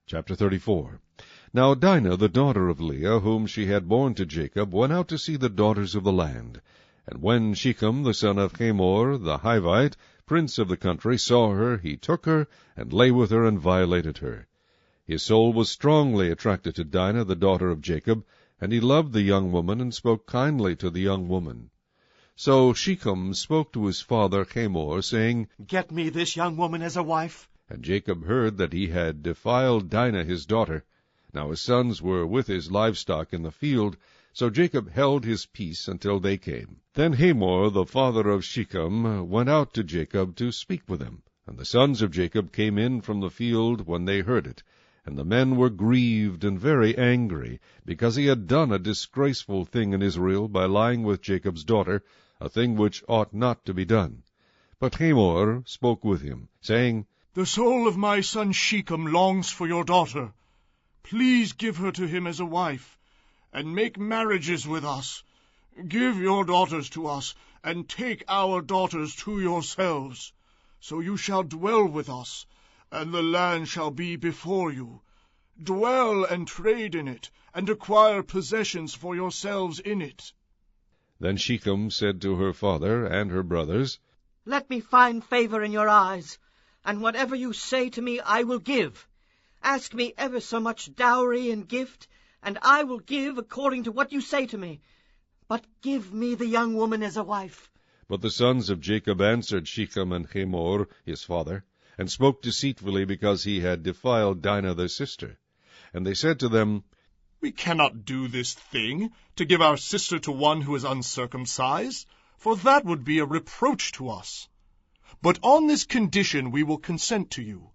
Chapter 34. Now Dinah, the daughter of Leah, whom she had borne to Jacob, went out to see the daughters of the land. And when Shechem the son of Hamor the Hivite, prince of the country, saw her, he took her, and lay with her, and violated her. His soul was strongly attracted to Dinah, the daughter of Jacob, and he loved the young woman, and spoke kindly to the young woman. So Shechem spoke to his father Hamor, saying, Get me this young woman as a wife. And Jacob heard that he had defiled Dinah his daughter. Now his sons were with his livestock in the field, so Jacob held his peace until they came. Then Hamor, the father of Shechem, went out to Jacob to speak with him. And the sons of Jacob came in from the field when they heard it. And the men were grieved and very angry, because he had done a disgraceful thing in Israel by lying with Jacob's daughter, a thing which ought not to be done. But Hamor spoke with him, saying, The soul of my son Shechem longs for your daughter. Please give her to him as a wife, and make marriages with us. Give your daughters to us, and take our daughters to yourselves. So you shall dwell with us, and the land shall be before you. Dwell and trade in it, and acquire possessions for yourselves in it. Then Shechem said to her father and her brothers, Let me find favor in your eyes, and whatever you say to me I will give. Ask me ever so much dowry and gift, and I will give according to what you say to me. But give me the young woman as a wife. But the sons of Jacob answered Shechem and Hamor his father, and spoke deceitfully, because he had defiled Dinah their sister. And they said to them, We cannot do this thing, to give our sister to one who is uncircumcised, for that would be a reproach to us. But on this condition we will consent to you.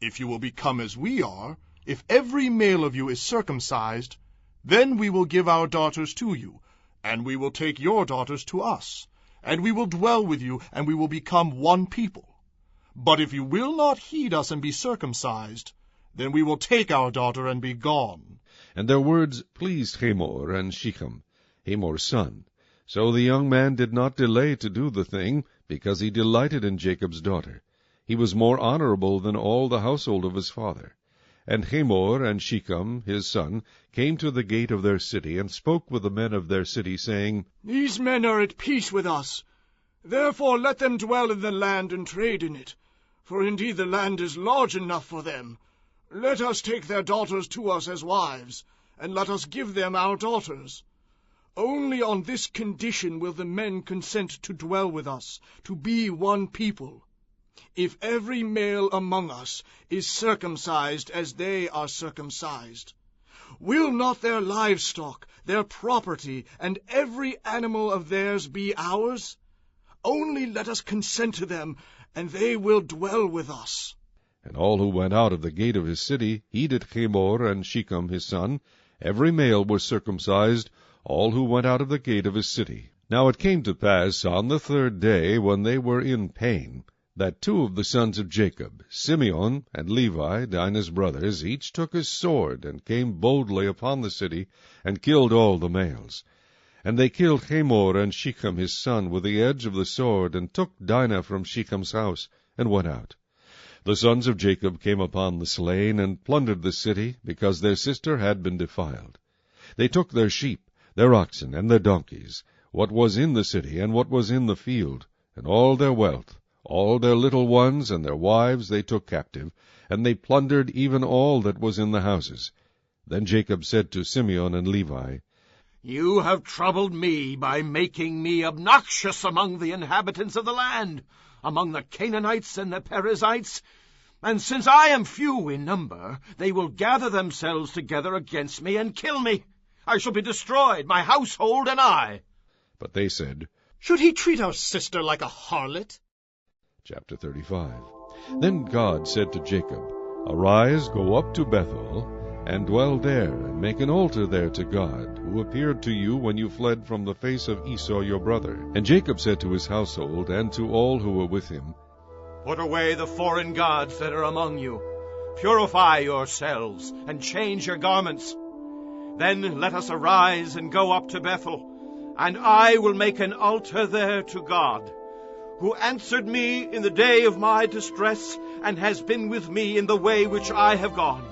If you will become as we are, if every male of you is circumcised, then we will give our daughters to you, and we will take your daughters to us, and we will dwell with you, and we will become one people. But if you will not heed us and be circumcised, then we will take our daughter and be gone. And their words pleased Hamor and Shechem, Hamor's son. So the young man did not delay to do the thing, because he delighted in Jacob's daughter. He was more honorable than all the household of his father. And Hamor and Shechem his son came to the gate of their city, and spoke with the men of their city, saying, These men are at peace with us. Therefore let them dwell in the land and trade in it. For indeed the land is large enough for them. Let us take their daughters to us as wives, and let us give them our daughters. Only on this condition will the men consent to dwell with us, to be one people. If every male among us is circumcised as they are circumcised, will not their livestock, their property, and every animal of theirs be ours? Only let us consent to them, and they will dwell with us. And all who went out of the gate of his city heeded Hamor and Shechem his son. Every male was circumcised, all who went out of the gate of his city. Now it came to pass on the third day, when they were in pain, that two of the sons of Jacob, Simeon and Levi, Dinah's brothers, each took his sword, and came boldly upon the city, and killed all the males. And they killed Hamor and Shechem his son with the edge of the sword, and took Dinah from Shechem's house, and went out. The sons of Jacob came upon the slain, and plundered the city, because their sister had been defiled. They took their sheep, their oxen, and their donkeys, what was in the city, and what was in the field, and all their wealth, all their little ones and their wives they took captive, and they plundered even all that was in the houses. Then Jacob said to Simeon and Levi, You have troubled me by making me obnoxious among the inhabitants of the land, among the Canaanites and the Perizzites. And since I am few in number, they will gather themselves together against me and kill me. I shall be destroyed, my household and I. But they said, Should he treat our sister like a harlot? Chapter 35. Then God said to Jacob, Arise, go up to Bethel, and dwell there, and make an altar there to God, who appeared to you when you fled from the face of Esau your brother. And Jacob said to his household, and to all who were with him, Put away the foreign gods that are among you. Purify yourselves, and change your garments. Then let us arise and go up to Bethel, and I will make an altar there to God, who answered me in the day of my distress, and has been with me in the way which I have gone.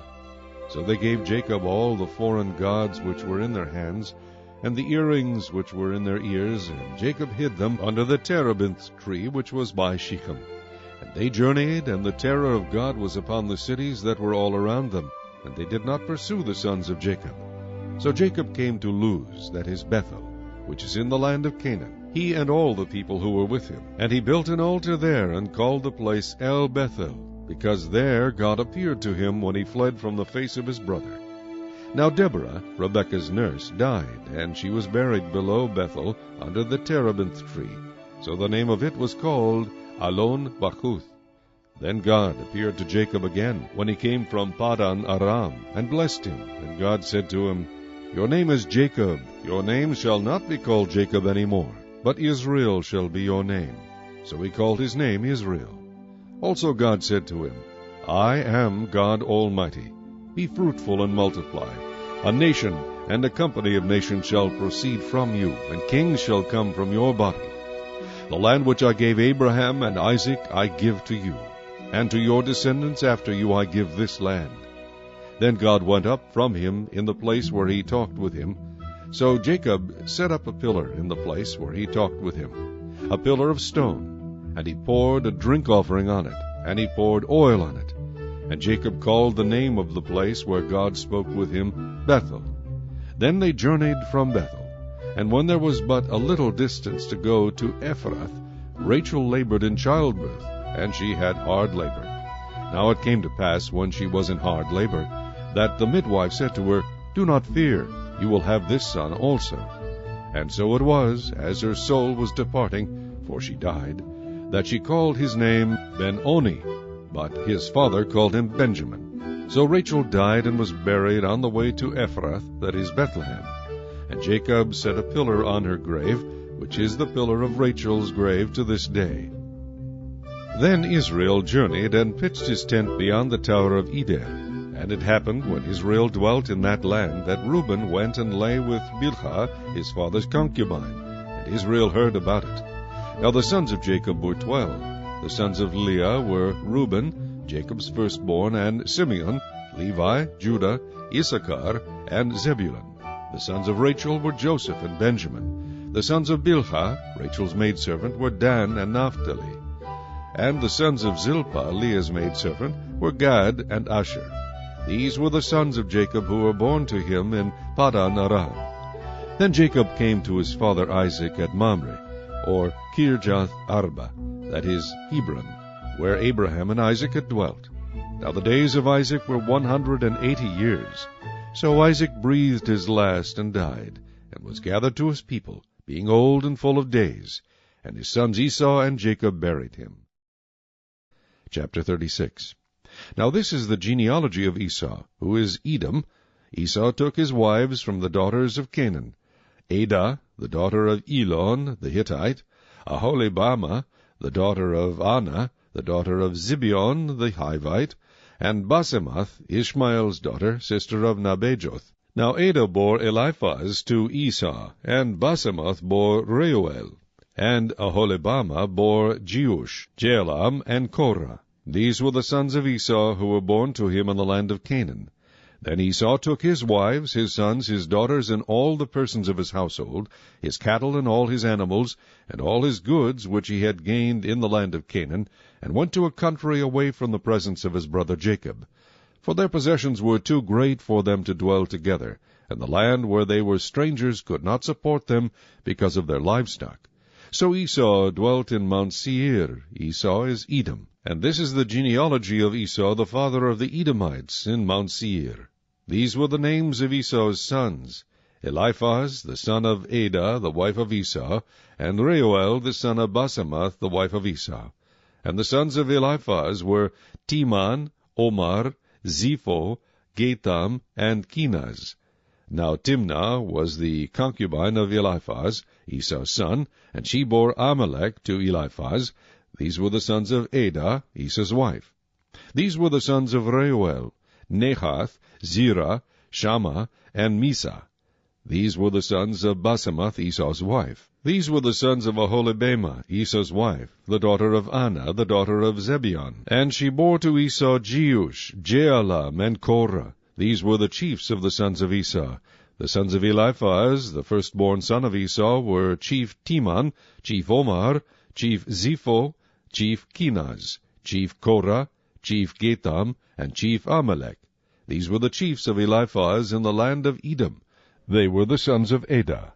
So they gave Jacob all the foreign gods which were in their hands, and the earrings which were in their ears, and Jacob hid them under the terebinth tree which was by Shechem. And they journeyed, and the terror of God was upon the cities that were all around them, and they did not pursue the sons of Jacob. So Jacob came to Luz, that is Bethel, which is in the land of Canaan, he and all the people who were with him. And he built an altar there, and called the place El Bethel, because there God appeared to him when he fled from the face of his brother. Now Deborah, Rebekah's nurse, died, and she was buried below Bethel under the terebinth tree. So the name of it was called Alon Bachuth. Then God appeared to Jacob again, when he came from Padan Aram, and blessed him. And God said to him, Your name is Jacob. Your name shall not be called Jacob any more, but Israel shall be your name. So he called his name Israel. Also God said to him, I am God Almighty. Be fruitful and multiply. A nation and a company of nations shall proceed from you, and kings shall come from your body. The land which I gave Abraham and Isaac I give to you, and to your descendants after you I give this land. Then God went up from him in the place where he talked with him. So Jacob set up a pillar in the place where he talked with him, a pillar of stone, and he poured a drink offering on it, and he poured oil on it. And Jacob called the name of the place where God spoke with him Bethel. Then they journeyed from Bethel. And when there was but a little distance to go to Ephrath, Rachel labored in childbirth, and she had hard labor. Now it came to pass, when she was in hard labor, that the midwife said to her, Do not fear, you will have this son also. And so it was, as her soul was departing, for she died, that she called his name Ben-Oni, but his father called him Benjamin. So Rachel died and was buried on the way to Ephrath, that is Bethlehem. And Jacob set a pillar on her grave, which is the pillar of Rachel's grave to this day. Then Israel journeyed and pitched his tent beyond the tower of Eder. And it happened, when Israel dwelt in that land, that Reuben went and lay with Bilhah, his father's concubine. And Israel heard about it. Now the sons of Jacob were 12. The sons of Leah were Reuben, Jacob's firstborn, and Simeon, Levi, Judah, Issachar, and Zebulun. The sons of Rachel were Joseph and Benjamin. The sons of Bilhah, Rachel's maidservant, were Dan and Naphtali. And the sons of Zilpah, Leah's maidservant, were Gad and Asher. These were the sons of Jacob who were born to him in Padan Aram. Then Jacob came to his father Isaac at Mamre, or Kirjath Arba, that is Hebron, where Abraham and Isaac had dwelt. Now the days of Isaac were 180 years. So Isaac breathed his last and died, and was gathered to his people, being old and full of days. And his sons Esau and Jacob buried him. Chapter 36. Now this is the genealogy of Esau, who is Edom. Esau took his wives from the daughters of Canaan: Adah, the daughter of Elon the Hittite; Aholibamah, the daughter of Anah, the daughter of Zibeon the Hivite; and Basemath, Ishmael's daughter, sister of Nabajoth. Now Adah bore Eliphaz to Esau, and Basemath bore Reuel, and Aholibamah bore Jeush, Jalam, and Korah. These were the sons of Esau who were born to him in the land of Canaan. Then Esau took his wives, his sons, his daughters, and all the persons of his household, his cattle and all his animals, and all his goods which he had gained in the land of Canaan, and went to a country away from the presence of his brother Jacob. For their possessions were too great for them to dwell together, and the land where they were strangers could not support them because of their livestock. So Esau dwelt in Mount Seir. Esau is Edom. And this is the genealogy of Esau, the father of the Edomites, in Mount Seir. These were the names of Esau's sons: Eliphaz, the son of Adah, the wife of Esau, and Reuel, the son of Basemath, the wife of Esau. And the sons of Eliphaz were Teman, Omar, Zepho, Gatam, and Kenaz. Now Timnah was the concubine of Eliphaz, Esau's son, and she bore Amalek to Eliphaz. These were the sons of Adah, Esau's wife. These were the sons of Reuel: Nahath, Zerah, Shammah, and Misa. These were the sons of Basemath, Esau's wife. These were the sons of Aholibamah, Esau's wife, the daughter of Anah, the daughter of Zibeon. And she bore to Esau Jeush, Jaalam, and Korah. These were the chiefs of the sons of Esau. The sons of Eliphaz, the firstborn son of Esau, were Chief Teman, Chief Omar, Chief Zepho, Chief Kenaz, Chief Korah, Chief Gatam, and Chief Amalek. These were the chiefs of Eliphaz in the land of Edom. They were the sons of Adah.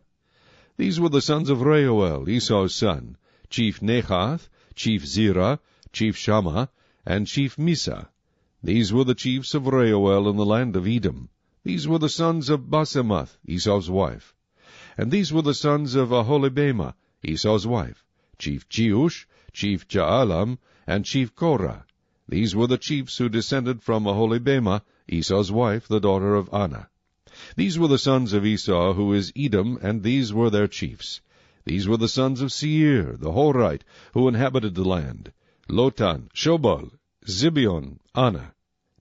These were the sons of Reuel, Esau's son, Chief Nahath, Chief Zerah, Chief Shammah, and Chief Misa. These were the chiefs of Reuel in the land of Edom. These were the sons of Basemath, Esau's wife. And these were the sons of Aholibamah, Esau's wife, Chief Jeush, Chief Jaalam, and Chief Korah. These were the chiefs who descended from Aholibamah, Esau's wife, the daughter of Anah. These were the sons of Esau, who is Edom, and these were their chiefs. These were the sons of Seir, the Horite, who inhabited the land: Lotan, Shobal, Zibeon, Anah,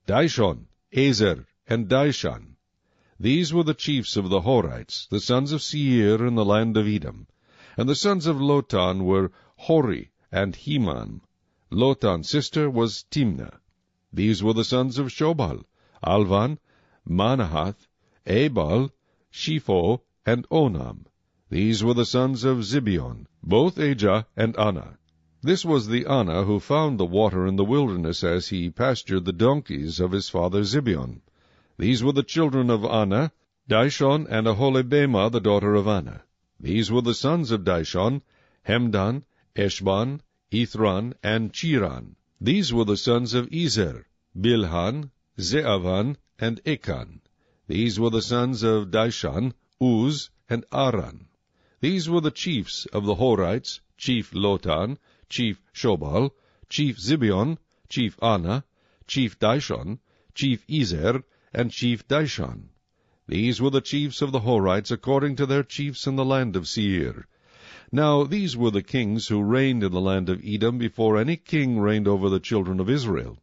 Dishon, Ezer, and Dishan. These were the chiefs of the Horites, the sons of Seir in the land of Edom. And the sons of Lotan were Hori and Heman. Lotan's sister was Timnah. These were the sons of Shobal: Alvan, Manahath, Ebal, Shepho, and Onam. These were the sons of Zibeon, both Ajah and Anah. This was the Anah who found the water in the wilderness as he pastured the donkeys of his father Zibeon. These were the children of Anah, Dishon, and Aholibamah, the daughter of Anah. These were the sons of Dishon: Hemdan, Eshban, Ithran, and Chiran. These were the sons of Ezer: Bilhan, Zeavan, and Akan. These were the sons of Dishan: Uz, and Aran. These were the chiefs of the Horites: Chief Lotan, Chief Shobal, Chief Zibeon, Chief Anah, Chief Dishon, Chief Ezer, and Chief Dishan. These were the chiefs of the Horites according to their chiefs in the land of Seir. Now these were the kings who reigned in the land of Edom before any king reigned over the children of Israel.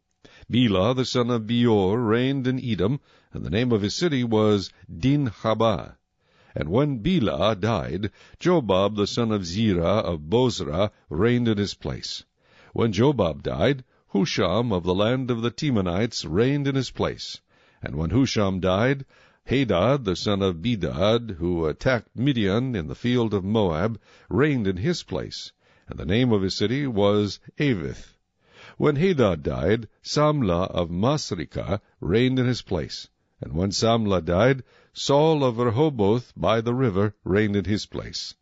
Bela the son of Beor reigned in Edom, and the name of his city was Dinhabah. And when Bela died, Jobab the son of Zerah of Bozrah reigned in his place. When Jobab died, Husham of the land of the Temanites reigned in his place. And when Husham died, Hadad the son of Bedad, who attacked Midian in the field of Moab, reigned in his place, and the name of his city was Avith. When Hadad died, Samlah of Masrekah reigned in his place. And when Samlah died, Saul of Rehoboth by the river reigned in his place.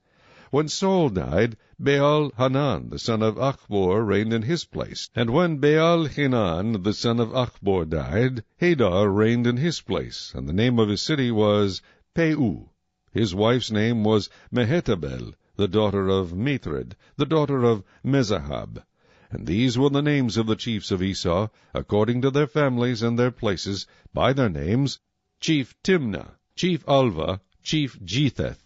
When Saul died, Baal-Hanan the son of Achbor reigned in his place. And when Baal-Hanan the son of Achbor died, Hadar reigned in his place, and the name of his city was Peu. His wife's name was Mehetabel, the daughter of Matred, the daughter of Mezahab. And these were the names of the chiefs of Esau, according to their families and their places, by their names: Chief Timnah, Chief Alva, Chief Jetheth,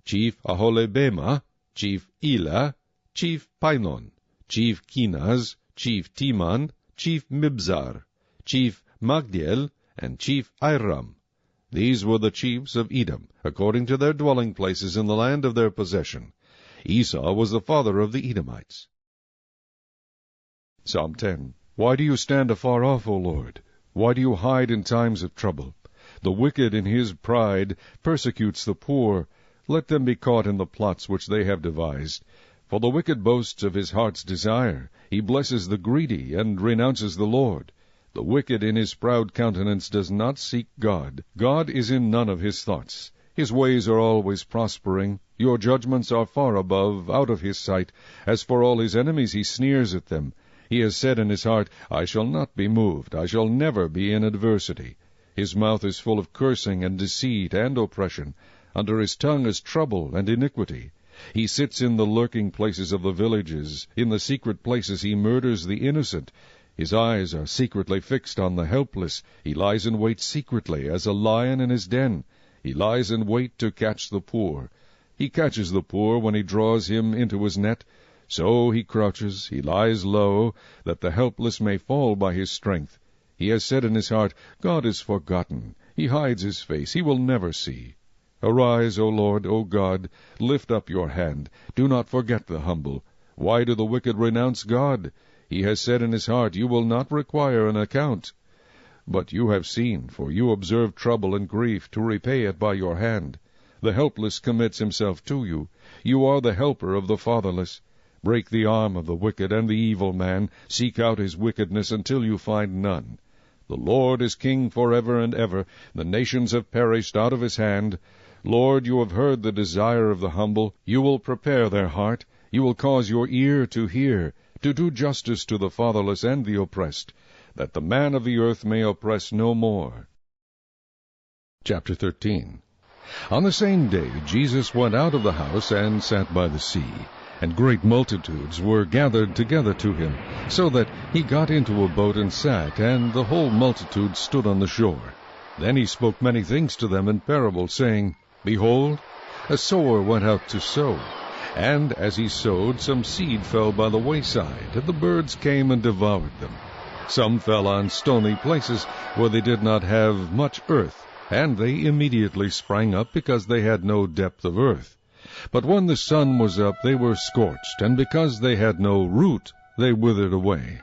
Chief Aholibamah, Chief Elah, Chief Pinon, Chief Kenaz, Chief Teman, Chief Mibzar, Chief Magdiel, and Chief Iram. These were the chiefs of Edom, according to their dwelling places in the land of their possession. Esau was the father of the Edomites. Psalm 10. Why do you stand afar off, O Lord? Why do you hide in times of trouble? The wicked in his pride persecutes the poor. Let them be caught in the plots which they have devised. For the wicked boasts of his heart's desire. He blesses the greedy, and renounces the Lord. The wicked in his proud countenance does not seek God. God is in none of his thoughts. His ways are always prospering. Your judgments are far above, out of his sight. As for all his enemies, he sneers at them. He has said in his heart, I shall not be moved. I shall never be in adversity. His mouth is full of cursing and deceit and oppression. Under his tongue is trouble and iniquity. He sits in the lurking places of the villages. In the secret places he murders the innocent. His eyes are secretly fixed on the helpless. He lies in wait secretly, as a lion in his den. He lies in wait to catch the poor. He catches the poor when he draws him into his net. So he crouches, he lies low, that the helpless may fall by his strength. He has said in his heart, God is forgotten. He hides his face, he will never see. Arise, O Lord, O God, lift up your hand. Do not forget the humble. Why do the wicked renounce God? He has said in his heart, You will not require an account. But you have seen, for you observe trouble and grief, to repay it by your hand. The helpless commits himself to you. You are the helper of the fatherless. Break the arm of the wicked and the evil man. Seek out his wickedness until you find none. The Lord is king forever and ever. The nations have perished out of his hand. Lord, you have heard the desire of the humble. You will prepare their heart. You will cause your ear to hear, to do justice to the fatherless and the oppressed, that the man of the earth may oppress no more. Chapter 13. On the same day Jesus went out of the house and sat by the sea, and great multitudes were gathered together to him, so that he got into a boat and sat, and the whole multitude stood on the shore. Then he spoke many things to them in parables, saying, Behold, a sower went out to sow. And as he sowed, some seed fell by the wayside, and the birds came and devoured them. Some fell on stony places, where they did not have much earth, and they immediately sprang up, because they had no depth of earth. But when the sun was up, they were scorched, and because they had no root, they withered away.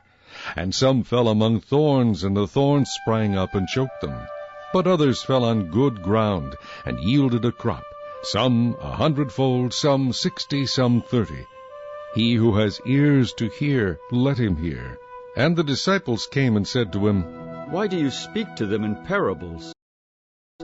And some fell among thorns, and the thorns sprang up and choked them. But others fell on good ground, and yielded a crop, some 100-fold, some 60, some 30. He who has ears to hear, let him hear. And the disciples came and said to him, Why do you speak to them in parables?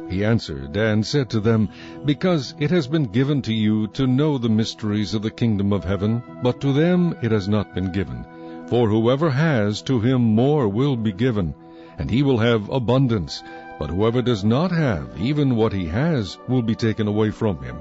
He answered and said to them, Because it has been given to you to know the mysteries of the kingdom of heaven, but to them it has not been given. For whoever has, to him more will be given, and he will have abundance. But whoever does not have, even what he has, will be taken away from him.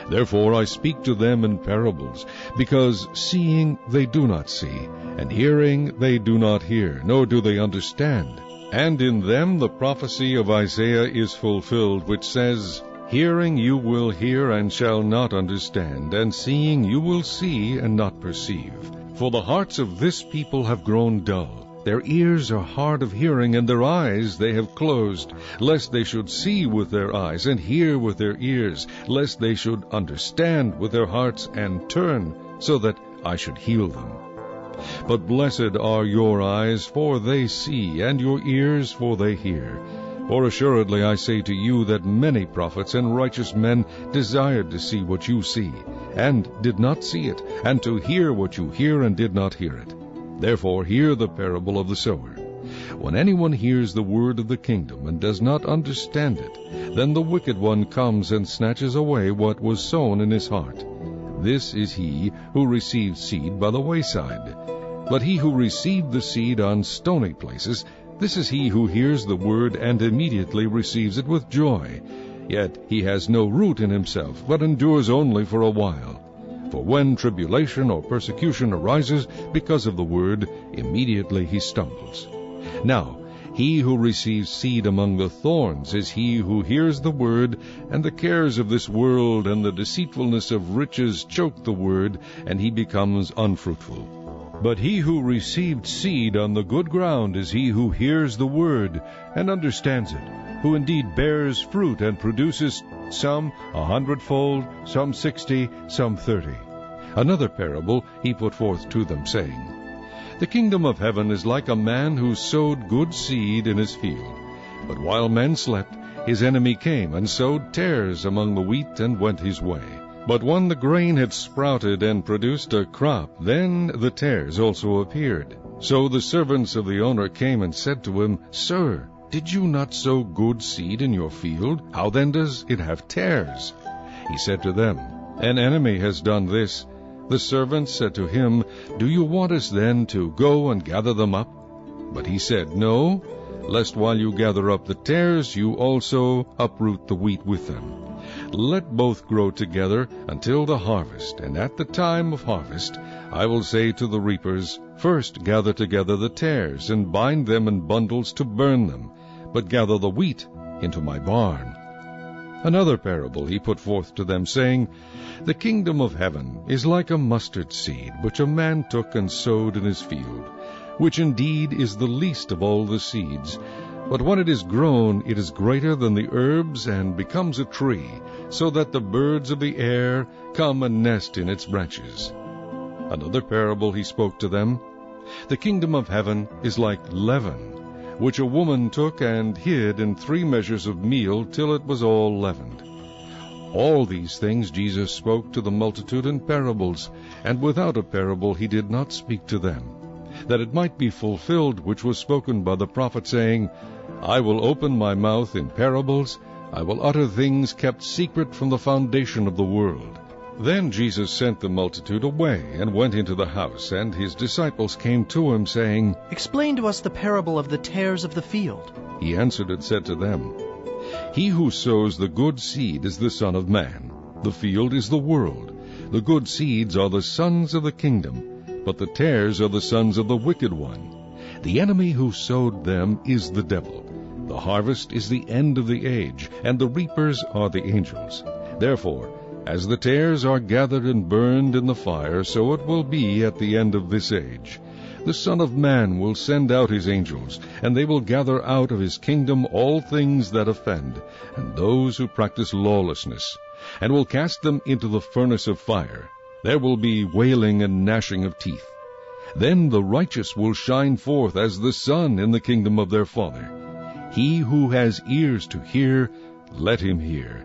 Therefore I speak to them in parables, because seeing they do not see, and hearing they do not hear, nor do they understand. And in them the prophecy of Isaiah is fulfilled, which says, Hearing you will hear and shall not understand, and seeing you will see and not perceive. For the hearts of this people have grown dull. Their ears are hard of hearing, and their eyes they have closed, lest they should see with their eyes, and hear with their ears, lest they should understand with their hearts, and turn, so that I should heal them. But blessed are your eyes, for they see, and your ears, for they hear. For assuredly I say to you that many prophets and righteous men desired to see what you see, and did not see it, and to hear what you hear, and did not hear it. Therefore hear the parable of the sower. When anyone hears the word of the kingdom, and does not understand it, then the wicked one comes and snatches away what was sown in his heart. This is he who received seed by the wayside. But he who received the seed on stony places, this is he who hears the word and immediately receives it with joy. Yet he has no root in himself, but endures only for a while. For when tribulation or persecution arises because of the word, immediately he stumbles. Now, he who receives seed among the thorns is he who hears the word, and the cares of this world and the deceitfulness of riches choke the word, and he becomes unfruitful. But he who received seed on the good ground is he who hears the word and understands it, who indeed bears fruit and produces some 100-fold, some 60, some 30. Another parable he put forth to them, saying, The kingdom of heaven is like a man who sowed good seed in his field. But while men slept, his enemy came and sowed tares among the wheat and went his way. But when the grain had sprouted and produced a crop, then the tares also appeared. So the servants of the owner came and said to him, Sir, did you not sow good seed in your field? How then does it have tares? He said to them, An enemy has done this. The servants said to him, Do you want us then to go and gather them up? But he said, No, lest while you gather up the tares, you also uproot the wheat with them. Let both grow together until the harvest, and at the time of harvest I will say to the reapers, First gather together the tares, and bind them in bundles to burn them, but gather the wheat into my barn. Another parable he put forth to them, saying, The kingdom of heaven is like a mustard seed, which a man took and sowed in his field, which indeed is the least of all the seeds. But when it is grown, it is greater than the herbs, and becomes a tree, so that the birds of the air come and nest in its branches. Another parable he spoke to them, The kingdom of heaven is like leaven, which a woman took and hid in 3 measures of meal till it was all leavened. All these things Jesus spoke to the multitude in parables, and without a parable he did not speak to them, that it might be fulfilled which was spoken by the prophet, saying, I will open my mouth in parables, I will utter things kept secret from the foundation of the world. Then Jesus sent the multitude away, and went into the house, and his disciples came to him, saying, Explain to us the parable of the tares of the field. He answered and said to them, He who sows the good seed is the Son of Man. The field is the world. The good seeds are the sons of the kingdom, but the tares are the sons of the wicked one. The enemy who sowed them is the devil. The harvest is the end of the age, and the reapers are the angels. Therefore, as the tares are gathered and burned in the fire, so it will be at the end of this age. The Son of Man will send out his angels, and they will gather out of his kingdom all things that offend, and those who practice lawlessness, and will cast them into the furnace of fire. There will be wailing and gnashing of teeth. Then the righteous will shine forth as the sun in the kingdom of their Father. He who has ears to hear, let him hear.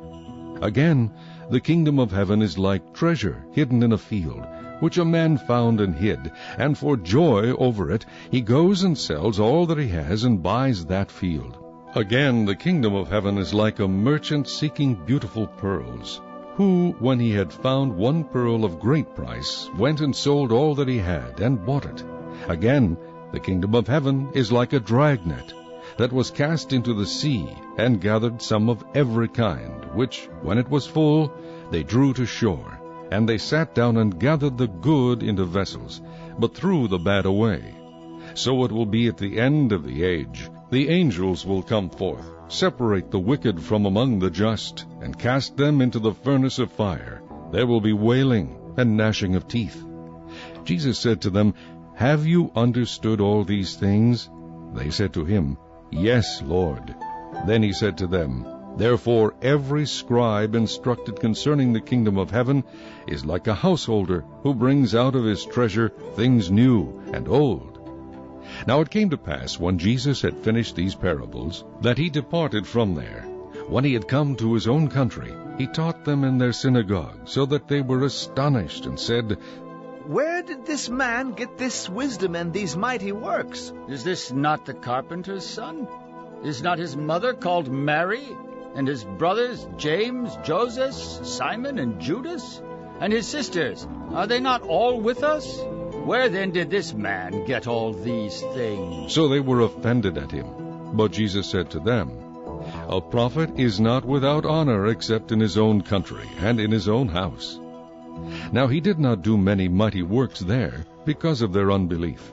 Again, the kingdom of heaven is like treasure hidden in a field, which a man found and hid, and for joy over it he goes and sells all that he has and buys that field. Again, the kingdom of heaven is like a merchant seeking beautiful pearls, who, when he had found one pearl of great price, went and sold all that he had, and bought it. Again, the kingdom of heaven is like a dragnet, that was cast into the sea, and gathered some of every kind, which, when it was full, they drew to shore. And they sat down and gathered the good into vessels, but threw the bad away. So it will be at the end of the age. The angels will come forth, separate the wicked from among the just, and cast them into the furnace of fire. There will be wailing and gnashing of teeth. Jesus said to them, Have you understood all these things? They said to him, Yes, Lord. Then he said to them, Therefore every scribe instructed concerning the kingdom of heaven is like a householder who brings out of his treasure things new and old. Now it came to pass, when Jesus had finished these parables, that he departed from there. When he had come to his own country, he taught them in their synagogue, so that they were astonished, and said, Where did this man get this wisdom and these mighty works? Is this not the carpenter's son? Is not his mother called Mary? And his brothers, James, Joseph, Simon, and Judas? And his sisters, are they not all with us? Where then did this man get all these things? So they were offended at him. But Jesus said to them, A prophet is not without honor except in his own country and in his own house. Now he did not do many mighty works there, because of their unbelief.